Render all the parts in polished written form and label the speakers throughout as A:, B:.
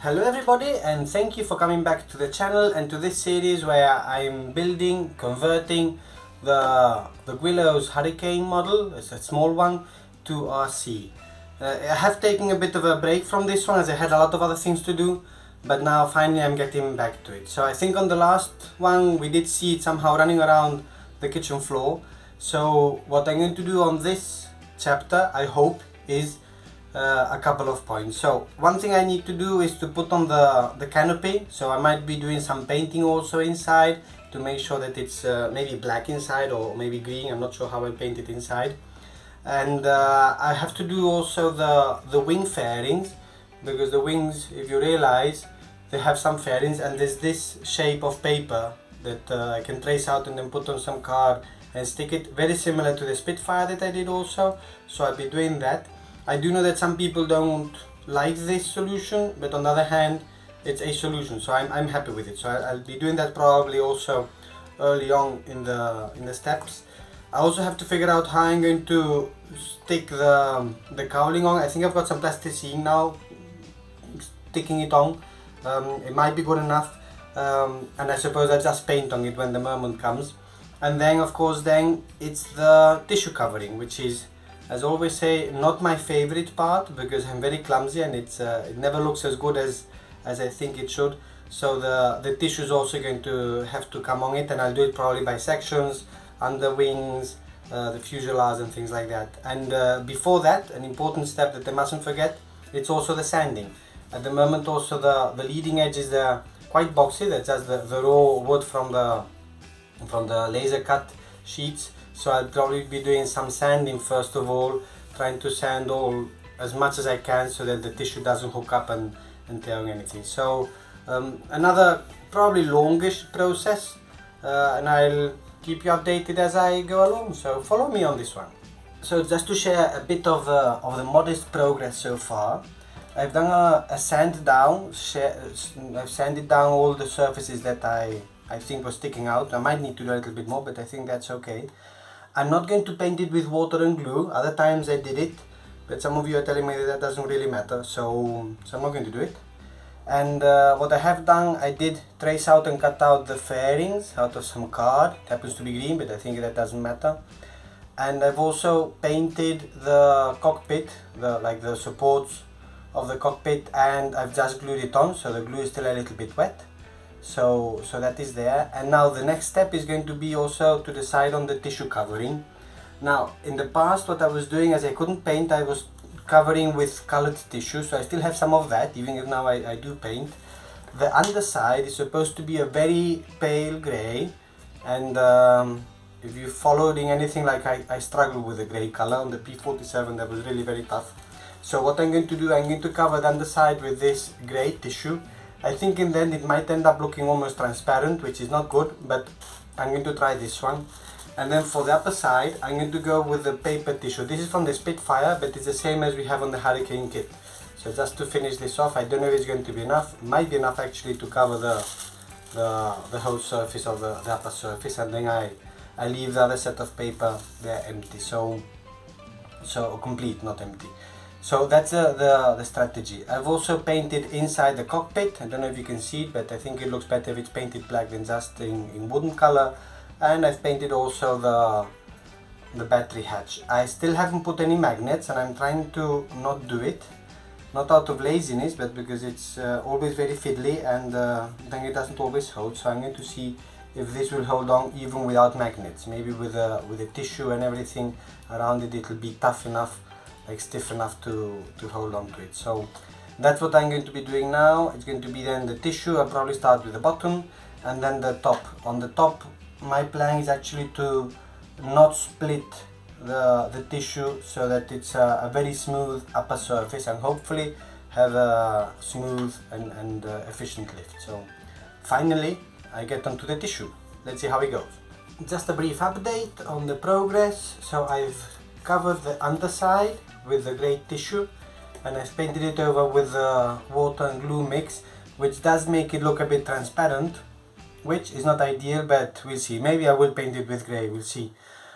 A: Hello everybody, and thank you for coming back to the channel and to this series where I'm converting the Guillows Hurricane model, it's a small one, to RC. I have taken a bit of a break from this one as I had a lot of other things to do, but now finally I'm getting back to it. So I think on the last one we did see it somehow running around the kitchen floor. So what I'm going to do on this chapter, I hope, is a couple of points. So one thing I need to do is to put on the canopy, so I might be doing some painting also inside to make sure that it's maybe black inside or maybe green. I'm not sure how I paint it inside. And I have to do also the wing fairings, because the wings, if you realize, they have some fairings, and there's this shape of paper that I can trace out and then put on some card and stick it, very similar to the Spitfire that I did also. So I'll be doing that. I do know that some people don't like this solution, but on the other hand it's a solution, so I'm happy with it. So I'll be doing that probably also early on in the steps. I also have to figure out how I'm going to stick the cowling on. I think I've got some plasticine now, sticking it on. It might be good enough, and I suppose I'll just paint on it when the moment comes. And then of course then it's the tissue covering, which is, as I always say, not my favorite part, because I'm very clumsy and it never looks as good as I think it should. So the tissue is also going to have to come on it, and I'll do it probably by sections, under wings, the fuselage and things like that. And before that, an important step that I mustn't forget, it's also the sanding. At the moment also the leading edges, they're quite boxy, that's just the raw wood from the laser cut sheets. So I'll probably be doing some sanding first of all, trying to sand all as much as I can so that the tissue doesn't hook up and tear anything. So another probably longish process, and I'll keep you updated as I go along, so follow me on this one. So just to share a bit of the modest progress so far, I've done a sand down. I've sanded down all the surfaces that I think were sticking out. I might need to do a little bit more, but I think that's okay. I'm not going to paint it with water and glue. Other times I did it, but some of you are telling me that doesn't really matter, so I'm not going to do it. And what I have done, I did trace out and cut out the fairings out of some card. It happens to be green, but I think that doesn't matter. And I've also painted the cockpit, the supports of the cockpit, and I've just glued it on, so the glue is still a little bit wet. So that is there. And now the next step is going to be also to decide on the tissue covering. Now in the past what I was doing, as I couldn't paint, I was covering with colored tissue, so I still have some of that, even if now I do paint. The underside is supposed to be a very pale grey, and if you followed in anything, like I struggled with the grey color on the P47, that was really very tough. So what I'm going to do, I'm going to cover the underside with this grey tissue. I think in the end it might end up looking almost transparent, which is not good, but I'm going to try this one. And then for the upper side, I'm going to go with the paper tissue. This is from the Spitfire, but it's the same as we have on the Hurricane kit. So just to finish this off, I don't know if it's going to be enough. It might be enough actually to cover the whole surface of the upper surface, and then I leave the other set of paper there empty, so complete, not empty. So that's the strategy. I've also painted inside the cockpit. I don't know if you can see it, but I think it looks better if it's painted black than just in wooden color. And I've painted also the battery hatch. I still haven't put any magnets, and I'm trying to not do it. Not out of laziness, but because it's always very fiddly, and then it doesn't always hold. So I'm going to see if this will hold on even without magnets. Maybe with the tissue and everything around it, it'll be tough enough, like stiff enough to hold on to it. So that's what I'm going to be doing now. It's going to be then the tissue. I'll probably start with the bottom and then the top. On the top, my plan is actually to not split the tissue, so that it's a very smooth upper surface, and hopefully have a smooth and efficient lift. So finally I get onto the tissue. Let's see how it goes. Just a brief update on the progress. So I've covered the underside with the grey tissue, and I've painted it over with the water and glue mix, which does make it look a bit transparent, which is not ideal, but we'll see. Maybe I will paint it with grey, we'll see.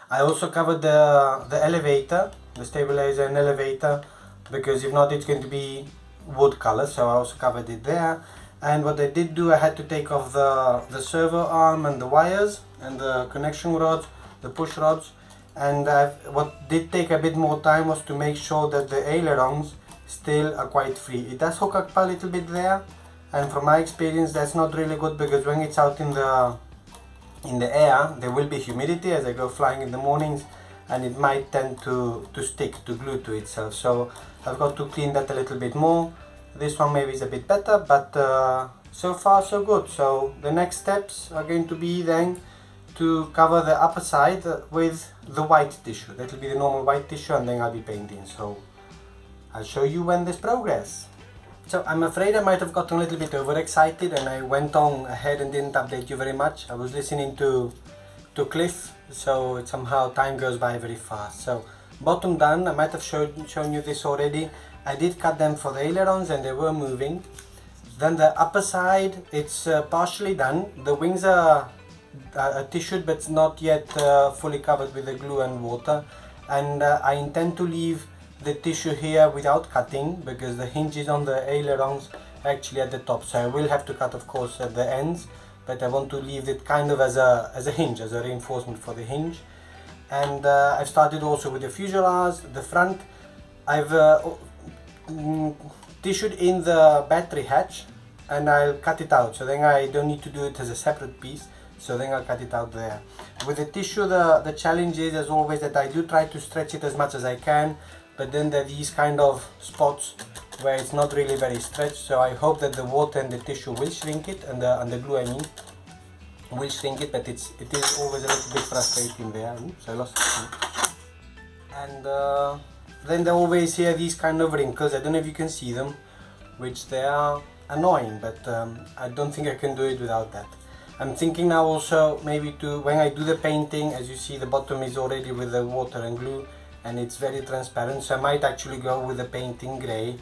A: I also covered the elevator, the stabilizer and elevator, because if not it's going to be wood color, so I also covered it there. And what I did do, I had to take off the servo arm and the wires and the connection rods, the push rods. And what did take a bit more time was to make sure that the ailerons still are quite free. It does hook up a little bit there, and from my experience that's not really good, because when it's out in the air there will be humidity as I go flying in the mornings, and it might tend to stick, to glue to itself. So I've got to clean that a little bit more. This one maybe is a bit better, but so far so good. So the next steps are going to be then to cover the upper side with the white tissue. That will be the normal white tissue, and then I'll be painting. So I'll show you when there's progress. So I'm afraid I might have gotten a little bit overexcited and I went on ahead and didn't update you very much. I was listening to Cliff, so somehow time goes by very fast. So bottom done, I might have shown you this already. I did cut them for the ailerons and they were moving. Then the upper side, it's partially done. The wings are tissued, but it's not yet fully covered with the glue and water. And I intend to leave the tissue here without cutting, because the hinges on the ailerons are actually at the top. So I will have to cut, of course, at the ends, but I want to leave it kind of as a hinge, as a reinforcement for the hinge. And I've started also with the fuselage, the front. I've tissued in the battery hatch, and I'll cut it out, so then I don't need to do it as a separate piece. So then I'll cut it out there. With the tissue, the challenge is, as always, that I do try to stretch it as much as I can, but then there are these kind of spots where it's not really very stretched. So I hope that the water and the tissue will shrink it, and the glue, I mean, will shrink it, but it is always a little bit frustrating there. Oops, I lost it. And then there always here these kind of wrinkles. I don't know if you can see them, which they are annoying, but I don't think I can do it without that. I'm thinking now also maybe to, when I do the painting, as you see the bottom is already with the water and glue, and it's very transparent, so I might actually go with the painting grey.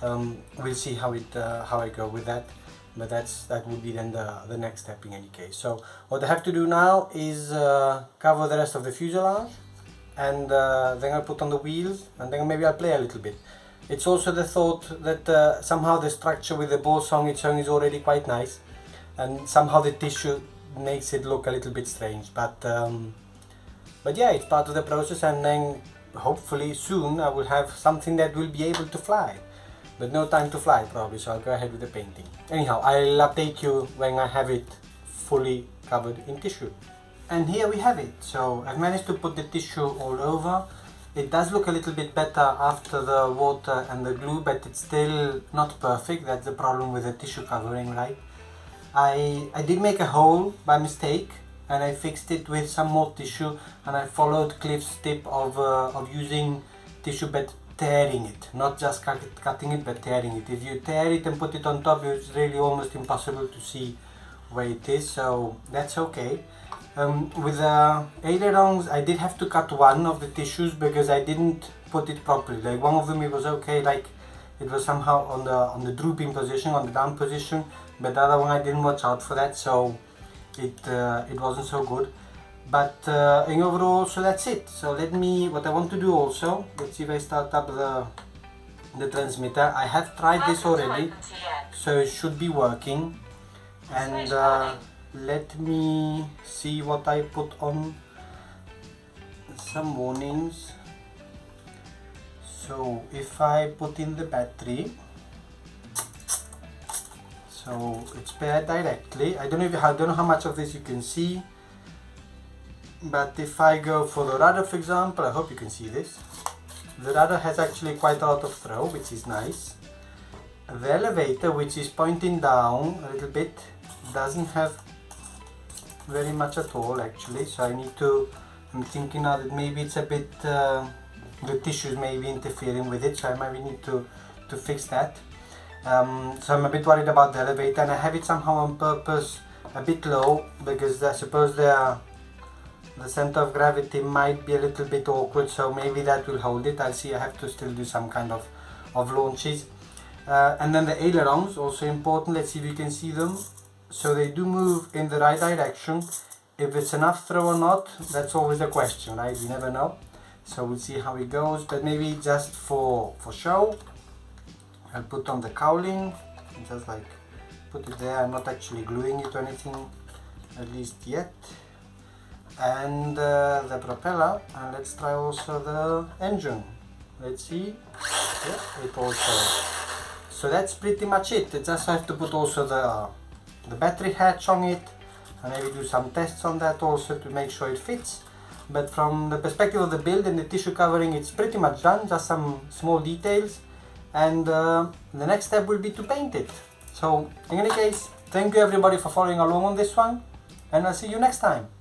A: We'll see how I go with that, but that would be then the next step in any case. So what I have to do now is cover the rest of the fuselage, and then I'll put on the wheels, and then maybe I'll play a little bit. It's also the thought that somehow the structure with the balls on its own is already quite nice, and somehow the tissue makes it look a little bit strange, but yeah, it's part of the process, and then hopefully soon I will have something that will be able to fly, but no time to fly probably, so I'll go ahead with the painting. Anyhow, I'll update you when I have it fully covered in tissue. And here we have it. So I've managed to put the tissue all over. It does look a little bit better after the water and the glue, but it's still not perfect. That's the problem with the tissue covering, right? I did make a hole by mistake, and I fixed it with some more tissue, and I followed Cliff's tip of using tissue but tearing it, not just cutting it but tearing it. If you tear it and put it on top, it's really almost impossible to see where it is, so that's okay. With the ailerons, I did have to cut one of the tissues because I didn't put it properly. Like one of them it was okay, like it was somehow on the drooping position, on the down position, but the other one I didn't watch out for that, so it wasn't so good. But in overall, so that's it. So what I want to do also, let's see if I start up the transmitter. I have tried this already, so it should be working. And let me see what I put on. Some warnings. So if I put in the battery, so it's paired directly. I don't know how much of this you can see, but if I go for the rudder, for example, I hope you can see this. The rudder has actually quite a lot of throw, which is nice. The elevator, which is pointing down a little bit, doesn't have very much at all actually, so I'm thinking now that maybe it's a bit, the tissues may be interfering with it, so I might need to fix that. So I'm a bit worried about the elevator, and I have it somehow on purpose a bit low because I suppose the center of gravity might be a little bit awkward, so maybe that will hold it. I'll see. I have to still do some kind of launches. And then the ailerons, also important. Let's see if you can see them. So they do move in the right direction. If it's enough throw or not, that's always a question, right? You never know. So we'll see how it goes, but maybe just for show, I'll put on the cowling, just like put it there. I'm not actually gluing it or anything, at least yet. And the propeller, and let's try also the engine. Let's see. Yeah, it also. So that's pretty much it. I just have to put also the battery hatch on it, and maybe do some tests on that also to make sure it fits. But from the perspective of the build and the tissue covering, it's pretty much done, just some small details. And the next step will be to paint it. So in any case, thank you everybody for following along on this one, and I'll see you next time.